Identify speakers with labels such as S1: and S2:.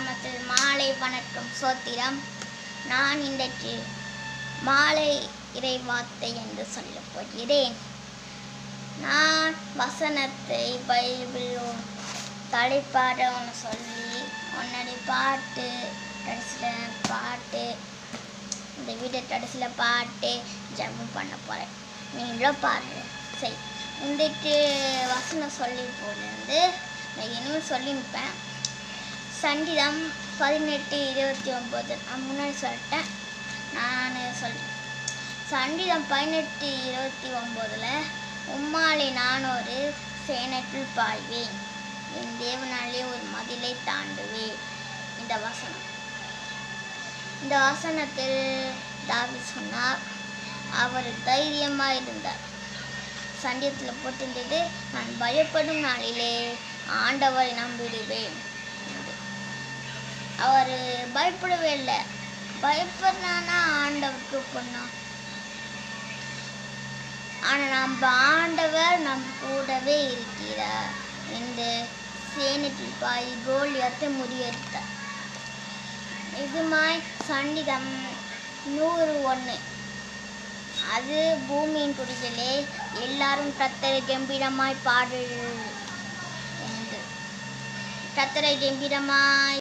S1: நாமத்தில் மாலை வணக்கம் சோத்திரம். நான் இன்றைக்கு மாலை இறைவார்த்தை என்று சொல்லப் போகிறேன். நான் வசனத்தை பைபிள் தலைப்பாடன்னு சொல்லி உன்னுடைய பாட்டு கடைசியில் பாட்டு இந்த வீடியோ கடைசியில் பாட்டு ஜபம் பண்ண போகிறேன். நீங்களும் பாருங்க. சரி, இன்றைக்கு வசனம் சொல்லி போலேருந்து நான் இனிமேல் சொல்லியிருப்பேன். சங்கீதம் 18:29 நான் முன்னாடி சொல்லிட்டேன். நான் சங்கீதம் 18:29 உம்மாலே நான் ஒரு சேனைக்குள் பாய்வேன், என் தேவனாலே ஒரு மதிலை தாண்டுவேன். இந்த வசனத்தில் தாவீது சொன்னார், அவர் தைரியமாக இருந்தார். சங்கீதத்தில் போட்டிருந்தது, நான் பயப்படும் நாளிலே ஆண்டவரை நம்பிடுவேன். அவர் பயப்படவே இல்லை. பயப்படுறானா ஆண்டவருக்கு பண்ணோம். ஆனால் நம்ம ஆண்டவர் நம் கூடவே இருக்கிறார் என்று சேனைக்குள் பாய் கோலியாத்தை முறியடித்தார். இதுமாய் சங்கீதம் 101 அது பூமியின் குடிகளே எல்லாரும் கர்த்தரை கம்பீரமாய் பாடு என்று கர்த்தரை கம்பீரமாய்